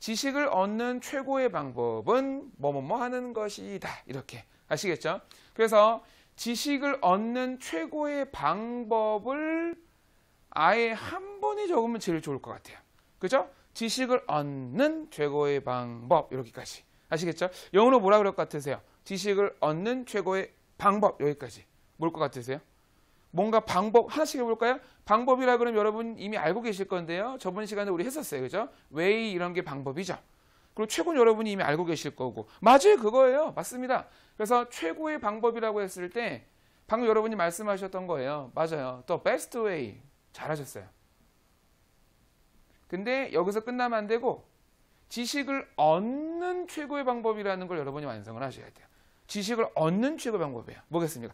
지식을 얻는 최고의 방법은 뭐뭐뭐 하는 것이다. 이렇게 아시겠죠? 그래서 지식을 얻는 최고의 방법을 아예 한 번에 적으면 제일 좋을 것 같아요. 그죠? 지식을 얻는 최고의 방법 이렇게까지 아시겠죠? 영어로 뭐라 그럴 것 같으세요? 지식을 얻는 최고의 방법 여기까지 뭘 것 같으세요? 뭔가 방법 하나씩 해볼까요? 방법이라 그러면 여러분 이미 알고 계실 건데요. 저번 시간에 우리 했었어요. 그죠? way 이런 게 방법이죠. 그리고 최고는 여러분이 이미 알고 계실 거고. 맞아요. 그거예요. 맞습니다. 그래서 최고의 방법이라고 했을 때 방금 여러분이 말씀하셨던 거예요. 맞아요. The best way. 잘하셨어요. 근데 여기서 끝나면 안 되고 지식을 얻는 최고의 방법이라는 걸 여러분이 완성을 하셔야 돼요. 지식을 얻는 최고의 방법이에요. 뭐겠습니까?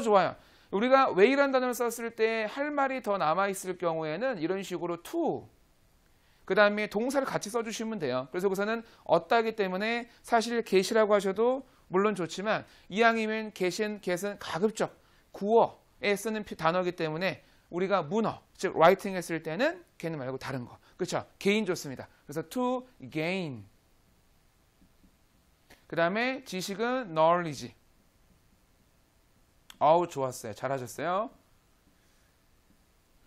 좋아요. 우리가 way라는 단어를 썼을 때 할 말이 더 남아있을 경우에는 이런 식으로 to 그 다음에 동사를 같이 써주시면 돼요. 그래서 여기서는 얻다기 때문에 사실 get이라고 하셔도 물론 좋지만 이왕이면 get은 가급적 구어에 쓰는 단어이기 때문에 우리가 문어, 즉 writing 했을 때는 get 말고 다른 거. 그렇죠? gain 좋습니다. 그래서 to gain. 그 다음에 지식은 knowledge. 좋았어요. 잘하셨어요.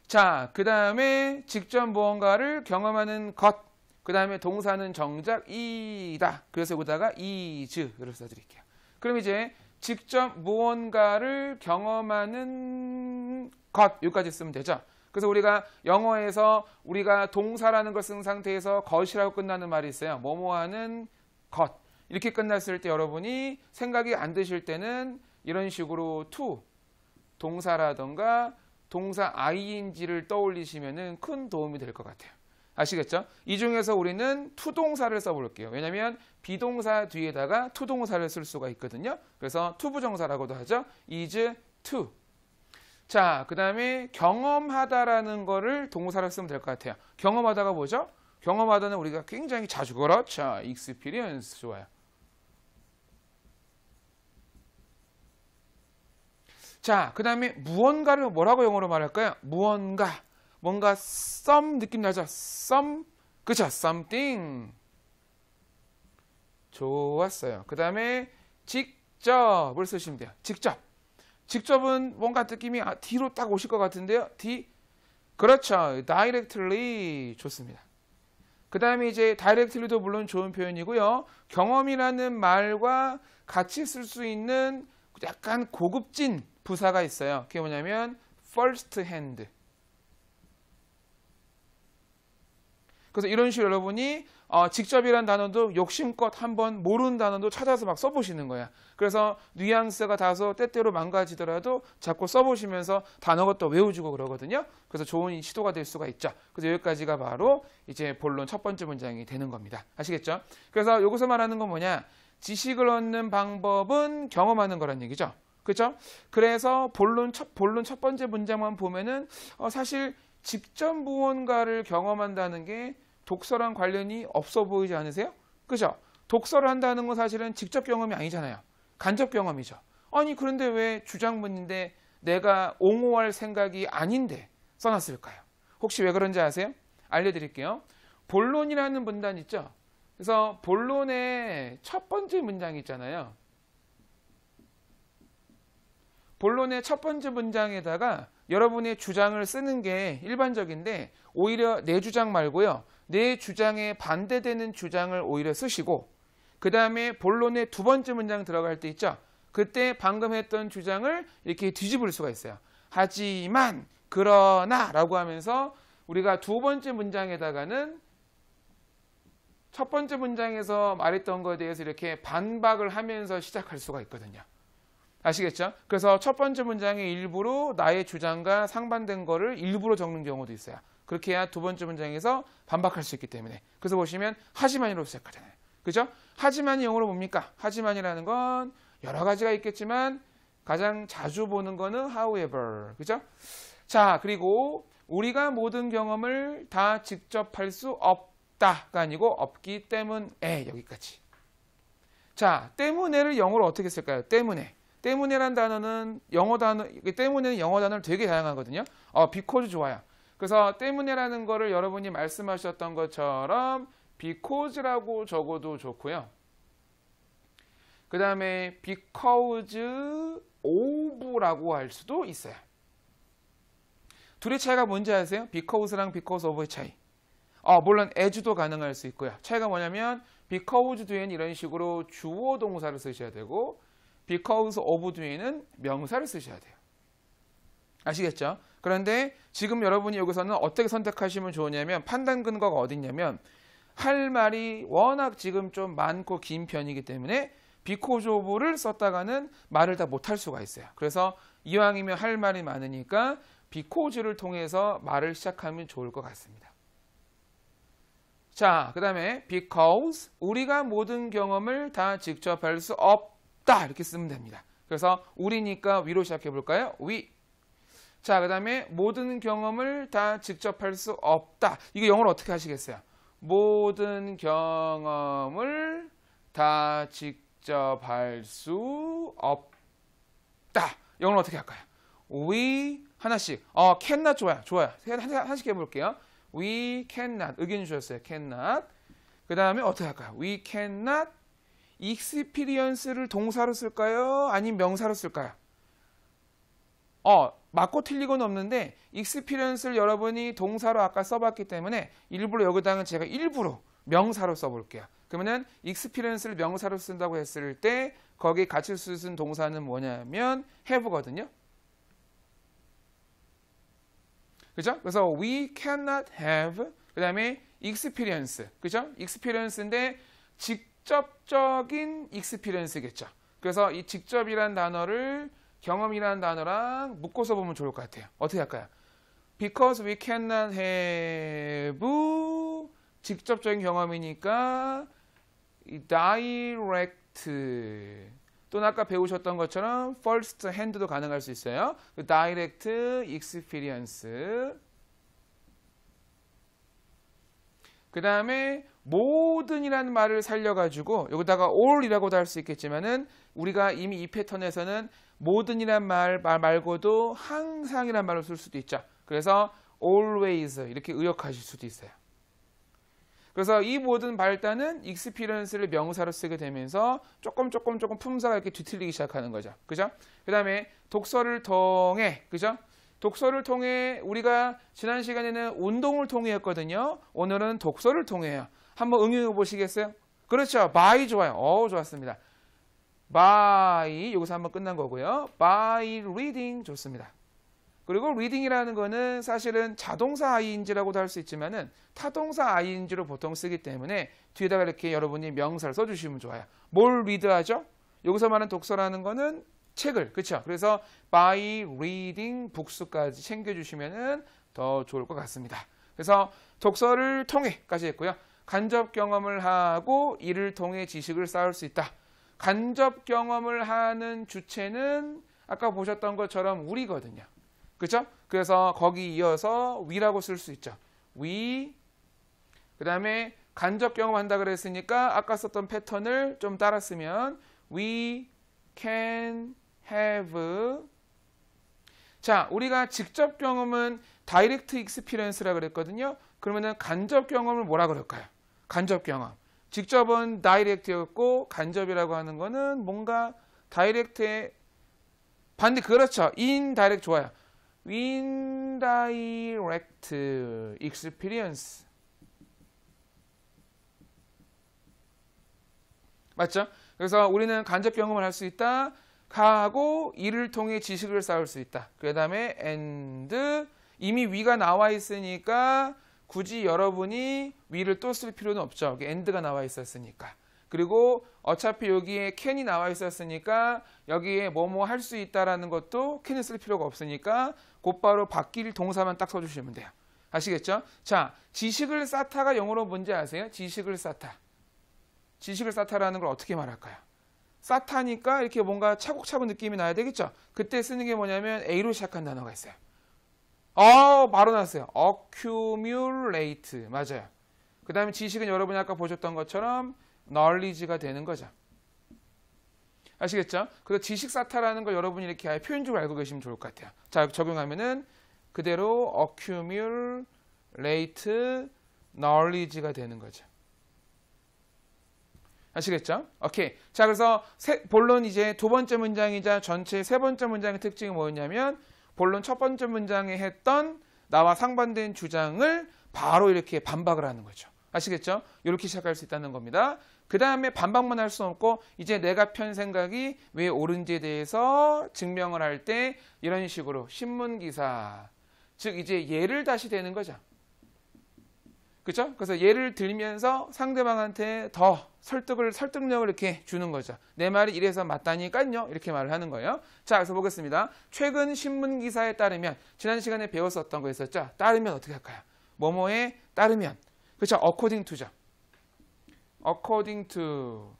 자, 그 다음에 직접 무언가를 경험하는 것. 그 다음에 동사는 정작 이다. 그래서 여기다가 is를 써드릴게요. 그럼 이제 직접 무언가를 경험하는 것. 여기까지 쓰면 되죠. 그래서 우리가 영어에서 우리가 동사라는 걸 쓴 상태에서 것이라고 끝나는 말이 있어요. 뭐뭐 하는 것. 이렇게 끝났을 때 여러분이 생각이 안 드실 때는 이런 식으로 to, 동사라던가 동사 ing를 떠올리시면 큰 도움이 될 것 같아요. 아시겠죠? 이 중에서 우리는 to 동사를 써볼게요. 왜냐하면 비동사 뒤에다가 to 동사를 쓸 수가 있거든요. 그래서 to 부정사라고도 하죠. is to. 자, 그 다음에 경험하다라는 거를 동사로 쓰면 될 것 같아요. 경험하다가 뭐죠? 경험하다는 우리가 굉장히 자주 그렇죠. experience 좋아요. 자, 그 다음에 무언가를 뭐라고 영어로 말할까요? 무언가. 뭔가 some 느낌 나죠? some. 그쵸? something. 좋았어요. 그 다음에 직접을 쓰시면 돼요. 직접. 직접은 뭔가 느낌이 D로 딱 오실 것 같은데요. D. 그렇죠. directly. 좋습니다. 그 다음에 이제 directly도 물론 좋은 표현이고요. 경험이라는 말과 같이 쓸 수 있는 약간 고급진 부사가 있어요. 그게 뭐냐면 first hand. 그래서 이런 식으로 여러분이 직접이란 단어도 욕심껏 한번 모르는 단어도 찾아서 막 써보시는 거야. 그래서 뉘앙스가 다소 때때로 망가지더라도 자꾸 써보시면서 단어가 또 외워지고 그러거든요. 그래서 좋은 시도가 될 수가 있죠. 그래서 여기까지가 바로 이제 본론 첫 번째 문장이 되는 겁니다. 아시겠죠? 그래서 여기서 말하는 건 뭐냐? 지식을 얻는 방법은 경험하는 거란 얘기죠. 그렇죠? 그래서 본론 첫 번째 문장만 보면은 사실 직접 무언가를 경험한다는 게 독서랑 관련이 없어 보이지 않으세요? 그죠? 독서를 한다는 건 사실은 직접 경험이 아니잖아요. 간접 경험이죠. 아니 그런데 왜 주장문인데 내가 옹호할 생각이 아닌데 써놨을까요? 혹시 왜 그런지 아세요? 알려드릴게요. 본론이라는 문단 있죠? 그래서 본론의 첫 번째 문장 있잖아요. 본론의 첫 번째 문장에다가 여러분의 주장을 쓰는 게 일반적인데 오히려 내 주장 말고요. 내 주장에 반대되는 주장을 오히려 쓰시고 그 다음에 본론의 두 번째 문장 들어갈 때 있죠. 그때 방금 했던 주장을 이렇게 뒤집을 수가 있어요. 하지만 그러나 라고 하면서 우리가 두 번째 문장에다가는 첫 번째 문장에서 말했던 것에 대해서 이렇게 반박을 하면서 시작할 수가 있거든요. 아시겠죠? 그래서 첫 번째 문장의 일부로 나의 주장과 상반된 거를 일부러 적는 경우도 있어요. 그렇게 해야 두 번째 문장에서 반박할 수 있기 때문에. 그래서 보시면 하지만이로 시작하잖아요. 그죠? 하지만이 영어로 뭡니까? 하지만이라는 건 여러 가지가 있겠지만 가장 자주 보는 거는 however. 그죠? 자, 그리고 우리가 모든 경험을 다 직접 할 수 없다가 아니고 없기 때문에 여기까지. 자, 때문에를 영어로 어떻게 쓸까요? 때문에. 때문에란 단어는 때문에는 영어 단어를 되게 다양하거든요. because 좋아요. 그래서 때문에라는 거를 여러분이 말씀하셨던 것처럼 because라고 적어도 좋고요. 그 다음에 because of라고 할 수도 있어요. 둘의 차이가 뭔지 아세요? because랑 because of의 차이. 물론 as도 가능할 수 있고요. 차이가 뭐냐면 because 뒤에는 이런 식으로 주어 동사를 쓰셔야 되고 because of 뒤에는 명사를 쓰셔야 돼요. 아시겠죠? 그런데 지금 여러분이 여기서는 어떻게 선택하시면 좋으냐면 판단 근거가 어디 있냐면 할 말이 워낙 지금 좀 많고 긴 편이기 때문에 because of를 썼다가는 말을 다 못할 수가 있어요. 그래서 이왕이면 할 말이 많으니까 because를 통해서 말을 시작하면 좋을 것 같습니다. 자, 그 다음에 because 우리가 모든 경험을 다 직접 할 수 없다 이렇게 쓰면 됩니다. 그래서 우리니까 위로 시작해 볼까요? we. 자, 그 다음에 모든 경험을 다 직접 할 수 없다. 이거 영어로 어떻게 하시겠어요? 모든 경험을 다 직접 할 수 없다. 영어로 어떻게 할까요? We 하나씩. cannot 좋아요. 하나씩 해볼게요. We cannot. 의견 주셨어요. cannot. 그 다음에 어떻게 할까요? We cannot experience를 동사로 쓸까요? 아니면 명사로 쓸까요? 맞고 틀리고는 없는데 experience를 여러분이 동사로 아까 써봤기 때문에 일부러 여기다가 제가 일부러 명사로 써볼게요. 그러면은 experience를 명사로 쓴다고 했을 때 거기 같이 쓰는 동사는 뭐냐면 have거든요. 그죠? 그래서 we cannot have 그 다음에 experience 그죠? experience인데 직접적인 experience겠죠. 그래서 이 직접이란 단어를 경험이라는 단어랑 묶어서 보면 좋을 것 같아요. 어떻게 할까요? Because we cannot have 직접적인 경험이니까 direct 또는 아까 배우셨던 것처럼 first hand도 가능할 수 있어요. direct experience 그 다음에 모든이라는 말을 살려가지고 여기다가 all이라고도 할 수 있겠지만은 우리가 이미 이 패턴에서는 모든이란 말 말고도 항상이란 말을 쓸 수도 있죠. 그래서 always 이렇게 의역하실 수도 있어요. 그래서 이 모든 발단은 experience를 명사로 쓰게 되면서 조금 품사가 이렇게 뒤틀리기 시작하는 거죠. 그죠? 그 다음에 독서를 통해, 그죠? 독서를 통해 우리가 지난 시간에는 운동을 통해 했거든요. 오늘은 독서를 통해요. 한번 응용해 보시겠어요? 그렇죠. by 좋아요. 좋았습니다. by 여기서 한번 끝난 거고요. by reading 좋습니다. 그리고 reading이라는 거는 사실은 자동사 ing라고도 할 수 있지만은 타동사 ing로 보통 쓰기 때문에 뒤에다가 이렇게 여러분이 명사를 써주시면 좋아요. 뭘 read 하죠? 여기서 말하는 독서라는 거는 책을, 그렇죠? 그래서 by reading books까지 챙겨주시면은 더 좋을 것 같습니다. 그래서 독서를 통해까지 했고요. 간접 경험을 하고 이를 통해 지식을 쌓을 수 있다. 간접 경험을 하는 주체는 아까 보셨던 것처럼 우리거든요. 그렇죠? 그래서 거기 이어서 we라고 쓸 수 있죠. we 그 다음에 간접 경험한다 그랬으니까 아까 썼던 패턴을 좀 따라 쓰면 we can have 자, 우리가 직접 경험은 direct experience라 그랬거든요. 그러면은 간접 경험을 뭐라 그럴까요? 간접 경험. 직접은 direct였고 간접이라고 하는 거는 뭔가 direct의 반대 그렇죠. indirect 좋아요. indirect experience 맞죠? 그래서 우리는 간접 경험을 할 수 있다 하고 이를 통해 지식을 쌓을 수 있다. 그 다음에 and 이미 위가 나와 있으니까 굳이 여러분이 위를 또 쓸 필요는 없죠. and가 나와 있었으니까. 그리고 어차피 여기에 can이 나와 있었으니까 여기에 뭐뭐 할 수 있다라는 것도 can을 쓸 필요가 없으니까 곧바로 바뀔 동사만 딱 써주시면 돼요. 아시겠죠? 자, 지식을 쌓다가 영어로 뭔지 아세요? 지식을 쌓다. 지식을 쌓다라는 걸 어떻게 말할까요? 쌓다니까 이렇게 뭔가 차곡차곡 느낌이 나야 되겠죠? 그때 쓰는 게 뭐냐면 A로 시작한 단어가 있어요. 바로 나왔어요. accumulate. 맞아요. 그 다음에 지식은 여러분이 아까 보셨던 것처럼 knowledge가 되는 거죠. 아시겠죠? 그래서 지식 쌓다라는 걸 여러분이 이렇게 아예 표현적으로 알고 계시면 좋을 것 같아요. 자, 적용하면은 그대로 accumulate knowledge가 되는 거죠. 아시겠죠? 오케이. 자, 그래서 본론 이제 두 번째 문장이자 전체 세 번째 문장의 특징이 뭐였냐면 본론 첫 번째 문장에 했던 나와 상반된 주장을 바로 이렇게 반박을 하는 거죠. 아시겠죠? 이렇게 시작할 수 있다는 겁니다. 그 다음에 반박만 할 수는 없고 이제 내가 편 생각이 왜 옳은지에 대해서 증명을 할 때 이런 식으로 신문기사, 즉 이제 예를 다시 대는 거죠. 그렇죠? 그래서 예를 들면서 상대방한테 더 설득력을 이렇게 주는 거죠. 내 말이 이래서 맞다니까요. 이렇게 말을 하는 거예요. 자, 그래서 보겠습니다. 최근 신문 기사에 따르면 지난 시간에 배웠었던 거 있었죠. 따르면 어떻게 할까요? 뭐뭐에 따르면. 그렇죠? according to죠. according to.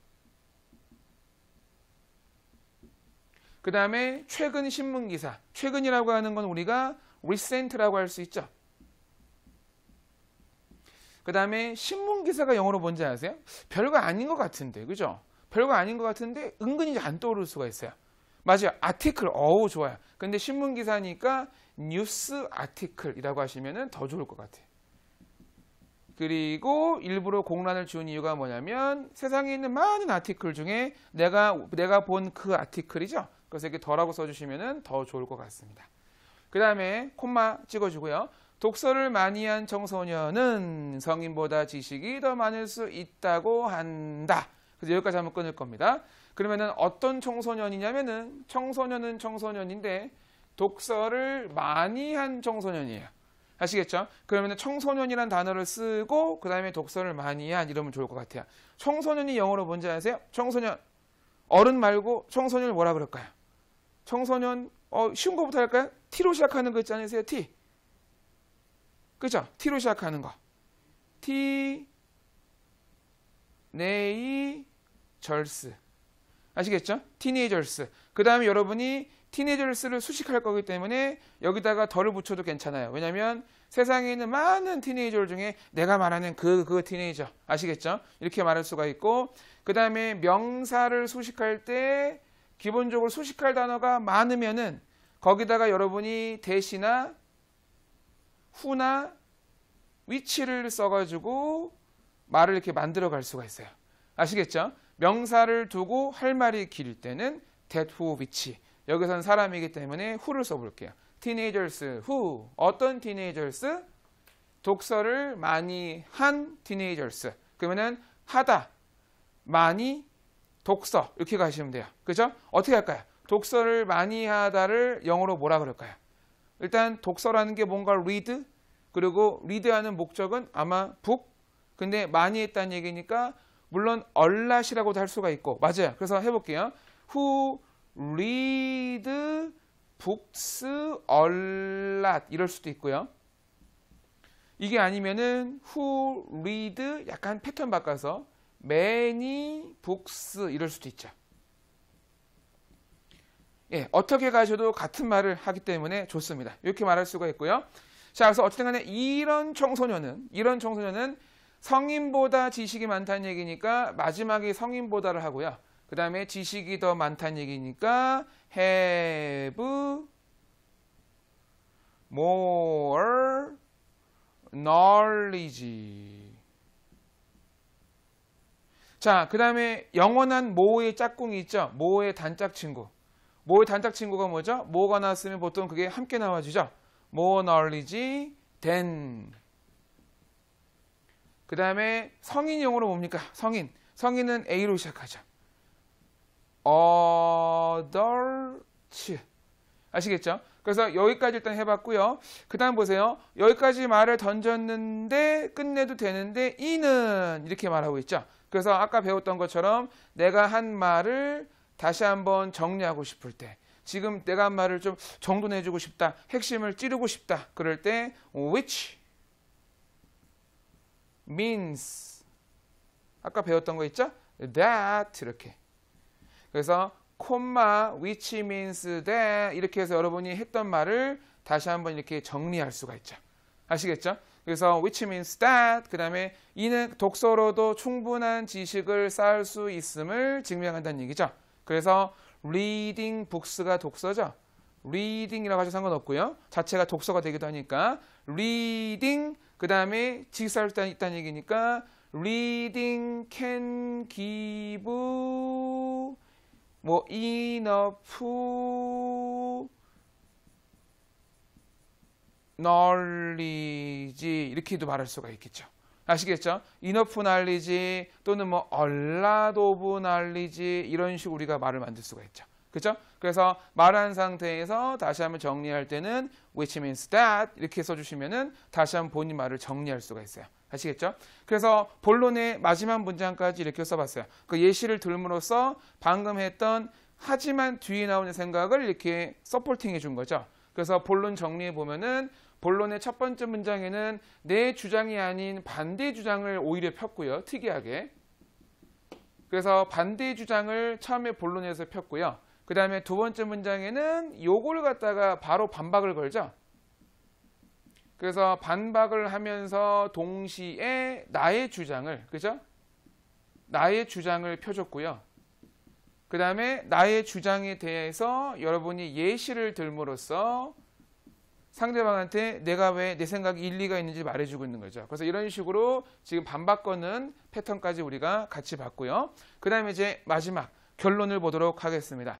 그 다음에 최근 신문 기사. 최근이라고 하는 건 우리가 recent라고 할 수 있죠. 그 다음에 신문기사가 영어로 뭔지 아세요? 별거 아닌 것 같은데, 그죠? 별거 아닌 것 같은데 은근히 안 떠오를 수가 있어요. 맞아요. 아티클, 어우 좋아요. 근데 신문기사니까 뉴스 아티클이라고 하시면 더 좋을 것 같아요. 그리고 일부러 공란을 지은 이유가 뭐냐면 세상에 있는 많은 아티클 중에 내가 본 그 아티클이죠. 그래서 이렇게 더라고 써주시면 더 좋을 것 같습니다. 그 다음에 콤마 찍어주고요. 독서를 많이 한 청소년은 성인보다 지식이 더 많을 수 있다고 한다. 그래서 여기까지 한번 끊을 겁니다. 그러면은 어떤 청소년이냐면은 청소년은 청소년인데 독서를 많이 한 청소년이에요. 아시겠죠? 그러면은 청소년이란 단어를 쓰고 그 다음에 독서를 많이 한 이러면 좋을 것 같아요. 청소년이 영어로 뭔지 아세요? 청소년. 어른 말고 청소년을 뭐라 그럴까요? 청소년 쉬운 거부터 할까요? T로 시작하는 거 있지 않으세요? T. 그죠? T로 시작하는 거. 티네이저스. 아시겠죠? 티네이저스. 그 다음에 여러분이 티네이저스를 수식할 거기 때문에 여기다가 덜을 붙여도 괜찮아요. 왜냐하면 세상에 있는 많은 티네이저 중에 내가 말하는 그 티네이저. 아시겠죠? 이렇게 말할 수가 있고 그 다음에 명사를 수식할 때 기본적으로 수식할 단어가 많으면은 거기다가 여러분이 대시나 후나 위치를 써가지고 말을 이렇게 만들어 갈 수가 있어요. 아시겠죠? 명사를 두고 할 말이 길 때는 that, who, which. 여기서는 사람이기 때문에 who를 써볼게요. teenagers, who. 어떤 teenagers? 독서를 많이 한 teenagers. 그러면은 하다, 많이, 독서. 이렇게 가시면 돼요. 그죠? 어떻게 할까요? 독서를 많이 하다를 영어로 뭐라 그럴까요? 일단 독서라는 게 뭔가 read, 그리고 read하는 목적은 아마 book, 근데 많이 했다는 얘기니까 물론 a lot이라고도 할 수가 있고 맞아요. 그래서 해볼게요. Who read books a lot 이럴 수도 있고요. 이게 아니면은 who read 약간 패턴 바꿔서 many books 이럴 수도 있죠. 예, 어떻게 가셔도 같은 말을 하기 때문에 좋습니다. 이렇게 말할 수가 있고요. 자, 그래서 어쨌든 간에 이런 청소년은 성인보다 지식이 많다는 얘기니까 마지막에 성인보다를 하고요. 그 다음에 지식이 더 많다는 얘기니까 have more knowledge. 자, 그 다음에 영원한 more의 짝꿍이 있죠. more의 단짝 친구. more의 단짝 친구가 뭐죠? more가 나왔으면 보통 그게 함께 나와주죠. more knowledge than. 그 다음에 성인 영어로 뭡니까? 성인은 A로 시작하죠. adults. 아시겠죠? 그래서 여기까지 일단 해봤고요. 그 다음 보세요. 여기까지 말을 던졌는데 끝내도 되는데 이는 이렇게 말하고 있죠. 그래서 아까 배웠던 것처럼 내가 한 말을 다시 한번 정리하고 싶을 때, 지금 내가 한 말을 좀 정돈해주고 싶다, 핵심을 찌르고 싶다 그럴 때 which means, 아까 배웠던 거 있죠? that 이렇게. 그래서 콤마 which means that 이렇게 해서 여러분이 했던 말을 다시 한번 이렇게 정리할 수가 있죠. 아시겠죠? 그래서 which means that, 그 다음에 이는 독서로도 충분한 지식을 쌓을 수 있음을 증명한다는 얘기죠. 그래서 reading books가 독서죠. reading이라고 하셔도 상관없고요. 자체가 독서가 되기도 하니까 reading, 그 다음에 지식 쌓을 수 있다는 얘기니까 reading can give 뭐 enough knowledge 이렇게도 말할 수가 있겠죠. 아시겠죠? enough knowledge 또는 뭐 a lot of knowledge 이런 식으로 우리가 말을 만들 수가 있죠. 그죠? 그래서 말한 상태에서 다시 한번 정리할 때는 which means that 이렇게 써주시면은 다시 한번 본인 말을 정리할 수가 있어요. 아시겠죠? 그래서 본론의 마지막 문장까지 이렇게 써봤어요. 그 예시를 들므로써 방금 했던 하지만 뒤에 나오는 생각을 이렇게 서포팅 해준 거죠. 그래서 본론 정리해 보면은 본론의 첫 번째 문장에는 내 주장이 아닌 반대 주장을 오히려 폈고요. 특이하게. 그래서 반대 주장을 처음에 본론에서 폈고요. 그 다음에 두 번째 문장에는 요거를 갖다가 바로 반박을 걸죠. 그래서 반박을 하면서 동시에 나의 주장을, 그죠? 나의 주장을 펴줬고요. 그 다음에 나의 주장에 대해서 여러분이 예시를 들므로써 상대방한테 내가 왜 내 생각이 일리가 있는지 말해주고 있는 거죠. 그래서 이런 식으로 지금 반박 거는 패턴까지 우리가 같이 봤고요. 그 다음에 이제 마지막 결론을 보도록 하겠습니다.